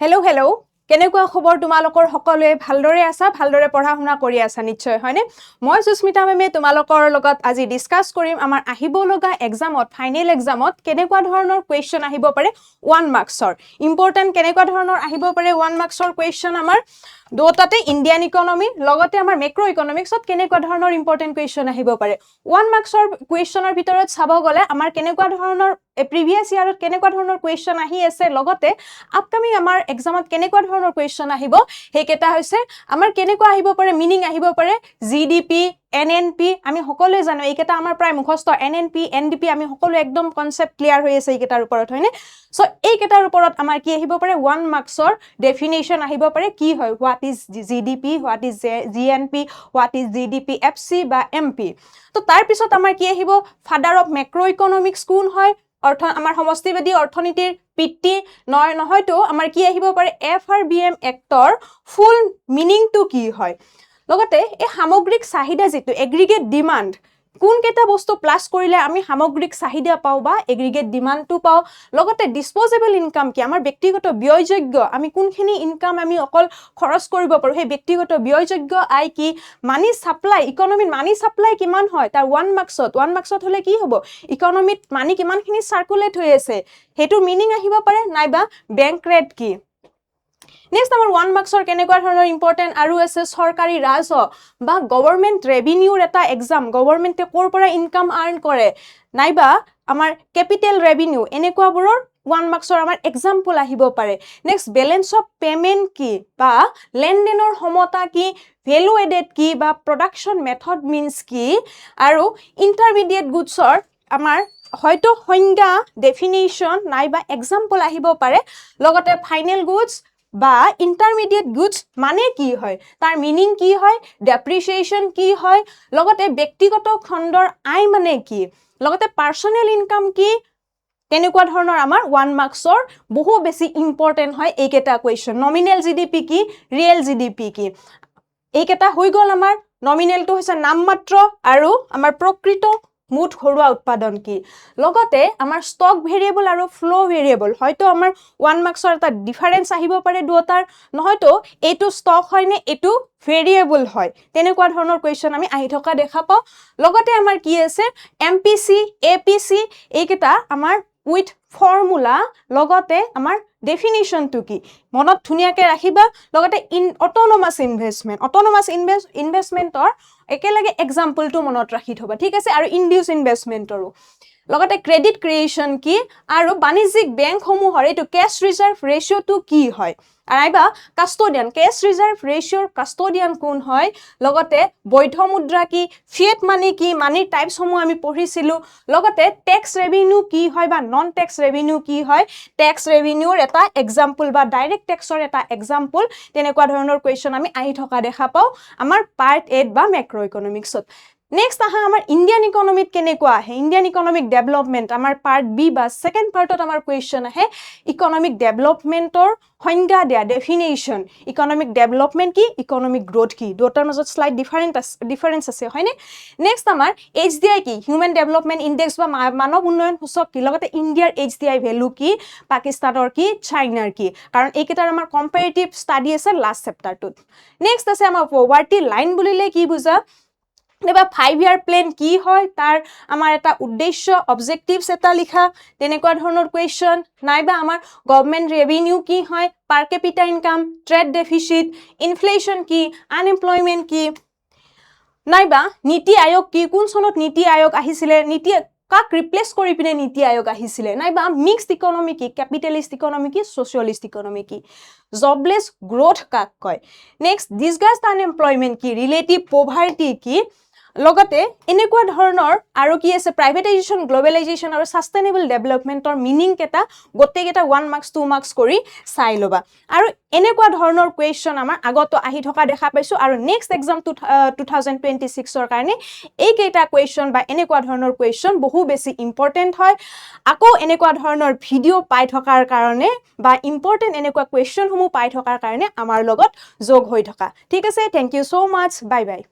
hello' কেনেকুৱা খবৰ তোমালোকৰ সকলোৱে ভালদৰে আছা ভালদৰে পঢ়া শুনা কৰি আছা নিশ্চয় হয়নে মই সুস্মিতা মেমে তোমালোকৰ লগত আজি ডিসকাস কৰিম আমাৰ আহিব লগা এক্সামত ফাইনেল এক্সামত কেনেকুৱা ধৰণৰ কোৱেশ্চন আহিব পাৰে 1 মাৰ্কছৰ ইম্পৰ্টেন্ট কেনেকুৱা ধৰণৰ আহিব পাৰে 1 মাৰ্কছৰ কোৱেশ্চন আমাৰ দুটাতে ইণ্ডিয়ান ইকনমি লগতে আমাৰ মেক্ৰো ইকনমিক্সত কেনেকুৱা ধৰণৰ ইম্পৰ্টেন্ট কোৱেশ্চন আহিব পাৰে 1 মাৰ্কছৰ কোৱেশ্চনৰ ভিতৰত চাব গলে আমাৰ কেনেকুৱা ধৰণৰ প্ৰিভিয়াস ইয়াৰত কেনেকুৱা ধৰণৰ কোৱেশ্চন আহি আছে লগতে আপকামিং আমাৰ এক্সামত কেনেকুৱা ধৰণৰ কোৱেশ্চন আহিব হেকেটা হৈছে আমাৰ কেনেকুৱা আহিব পাৰে মিনিং আহিব পাৰে জিডিপি এনএনপি আমি সকলোৱে জানো এইকেটা আমাৰ প্ৰায় মুখস্থ এনএনপি এনডিপি আমি সকলো একদম কনসেপ্ট ক্লিয়াৰ হৈ আছে এইকেটাৰ ওপৰত হয়নে সো এইকেটাৰ ওপৰত আমাৰ কি আহিব পাৰে 1 মাৰ্কছৰ ডেফিনিশন আহিব পাৰে কি হয় what is GDP what is GNP what is GDP FC বা এমপি তো তাৰ পিছত আমাৰ কি আহিব ফাদাৰ অফ মেক্ৰো ইকনমিক্স কোন হয় আমাৰ সমষ্টিবাদী অৰ্থনীতিৰ পিতৃ নহয়তো আমাৰ কি আহিব পাৰে এফআৰবিএম এক্টৰ ফুল মিনিংটো কি হয় লগতে এই সামগ্ৰিক চাহিদা যেটো এগ্ৰিগেট ডিমান্ড কোন কেটা বস্তু প্লাস কৰিলে আমি সামগ্ৰিক চাহিদা পাও বা এগ্ৰিগেট ডিমান্ডটো পাও লগতে ডিসপোজেবল ইনকাম কি আমাৰ ব্যক্তিগত ব্যয়যোগ্য আমি কোনখিনি ইনকাম আমি অকল খৰচ কৰিব পাৰো সেই ব্যক্তিগত ব্যয়যোগ্য আই কি মানি সাপ্লাই ইকনমিত মানি সাপ্লাই কিমান হয় তাৰ 1 মাৰ্কছত হলে কি হ'ব ইকনমিত মানি কিমানখিনি সাৰ্কুলেট হৈ আছে হেতু মিনিং আহিব পাৰে নাইবা বেংক ৰেট কি Next আমাৰ 1 মাৰ্কছৰ কেনেকুৱা ধৰণৰ ইম্পৰ্টেন্ট আৰু আছে সৰকাৰি ৰাজহ বা গভৰ্নমেন্ট ৰেভিনিউৰ এটা এক্সাম গভৰ্নমেন্টে কৰ পৰা ইনকাম আৰ্ন কৰে নাইবা আমাৰ ক্যাপিটেল ৰেভিনিউ এনেকুৱাবোৰৰ 1 মাৰ্কছৰ আমাৰ এক্সাম্পল আহিব পাৰে নেক্সট বেলেন্স অফ পেমেন্ট কি বা লেনদেনৰ সমতা কি ভ্যালু এডেড কি বা প্ৰডাকশন মেথড মিন্স কি আৰু ইন্টাৰমিডিয়েট গুডছৰ আমাৰ হয়তো সংজ্ঞা ডেফিনিশন নাইবা এক্সাম্পল আহিব পাৰে লগতে ফাইনেল গুডছ বা ইন্টাৰমিডিয়েট গুডছ মানে কি হয় তাৰ মিনিং কি হয় ডেপ্ৰিচিয়েচন কি হয় লগতে ব্যক্তিগত খণ্ডৰ আয় মানে কি লগতে পাৰ্সোনেল ইনকাম কি তেনেকুৱা ধৰণৰ আমাৰ 1 মাৰ্কছৰ বহু বেছি ইম্পৰ্টেন্ট হয় এইকেটা কোৱেশ্চন নমিনেল জিডিপি কি ৰিয়েল জিডিপি কি এইকেটা হৈ গল আমাৰ নমিনেলটো হৈছে নামমাত্ৰ আৰু আমাৰ প্ৰকৃত মুঠ ঘৰুৱা উৎপাদন কি লগতে আমাৰ ষ্টক ভেৰিয়েবল আৰু ফ্লো ভেৰিয়েবল হয়তো আমাৰ 1 মাৰ্কছৰ এটা ডিফাৰেন্স আহিব পাৰে দুটাৰ নহয়তো এইটো ষ্টক হয় নে এইটো ভেৰিয়েবল হয় তেনেকুৱা ধৰণৰ কোৱেশ্চন আমি আহি থকা দেখা পাও লগতে আমাৰ কি আছে এমপিসি এপিসি এইকেটা আমাৰ উইথ ফৰ্মুলা লগতে আমাৰ ডেফিনিশন টু কি মনত ধুনিয়াকে ৰাখিবা লগতে অটোনমাস ইনভেষ্টমেন্টৰ একেলগে এক্সাম্পলটো মনত ৰাখি থবা ঠিক আছে আৰু ইনডিউস ইনভেষ্টমেন্টৰো লগতে ক্ৰেডিট ক্ৰিয়েচন কি আৰু বাণিজ্যিক বেংকসমূহৰ এটো ক্যাশ ৰিজাৰ্ভ ৰেশিওটো কি হয় আইবা কাস্টোডিয়ান ক্যাশ ৰিজাৰ্ভ ৰেশিওৰ কাস্টোডিয়ান কোন হয় লগতে বৈধ মুদ্ৰা কি ফিয়েট মানি কি মানিৰ টাইপস সমূহ আমি পঢ়িছিলো লগতে ট্যাক্স ৰেভিনিউ কি হয় বা নন ট্যাক্স ৰেভিনিউ কি হয় ট্যাক্স ৰেভিনিউৰ এটা এক্সাম্পল বা ডাইৰেক্ট ট্যাক্সৰ এটা এক্সাম্পল তেনেকুৱা ধৰণৰ কোৱেশ্চন আমি আহি থকা দেখা পাও আমাৰ পাৰ্ট 8 বা মেক্ৰো ইকনমিক্সত Next aha amar Indian economic kenekwa ahe Indian economic development amar part B ba second part ot amar question ahe economic development or সংজ্ঞা দিয়া definition economic development ki economic growth ki dotar majot slight difference ase hoyne next amar HDI ki human development index ba manav unnoyon soochok ki logote India HDI value ki Pakistanor ki China ki karon eketar amar comparative study ase last chapter tut next ase amar poverty line bulile ki buja নেবা 5 ইয়াৰ plan কি হয় তাৰ আমাৰ এটা উদ্দেশ্য objectives এটা লিখা তেনেকুৱা ধৰণৰ কোৱেশ্চন নাইবা আমাৰ গভৰ্নমেন্ট ৰেভিনিউ কি হয় per capita income trade deficit inflation কি আনএমপ্লয়মেন্ট কি নাইবা নীতি আয়োগ কি কোন চনত নীতি আয়োগ আহিছিলে নীতি কাক ৰিপ্লেস কৰি পিনে নীতি আয়োগ আহিছিলে নাইবা মিক্সড ইকনমি কি ক্যাপিটালিষ্ট ইকনমি কি সোশিয়ালিষ্ট ইকনমি কি জবলেস গ্ৰোথ কাক কয় নেক্সট ডিসগাস্ট আনএমপ্লয়মেন্ট কি ৰিলেটিভ পভাৰ্টি কি লগতে এনেকুৱা ধৰণৰ আৰু কি আছে প্ৰাইভেটাইজেশন গ্লোবালাইজেশন আৰু সাস্টেইনেবল ডেভেলপমেন্টৰ মিনিং কেটা গটেকেটা 1 মাৰ্কস 2 মাৰ্কস কৰি চাই লবা আৰু এনেকুৱা ধৰণৰ কোৱেশ্চন আমাৰ আগত আহি থকা দেখা পাইছো আৰু নেক্সট এক্সাম 2026 ৰ কাৰণে এই কেটা কোৱেশ্চন বা এনেকুৱা ধৰণৰ কোৱেশ্চন বহু বেছি ইম্পৰ্টেন্ট হয় আকৌ এনেকুৱা ধৰণৰ ভিডিও পাই থকাৰ কাৰণে বা ইম্পৰ্টেন্ট এনেকুৱা কোৱেশ্চন সমূহ পাই থকাৰ কাৰণে আমাৰ লগত যোগ হৈ থকা ঠিক আছে thank you so much bye by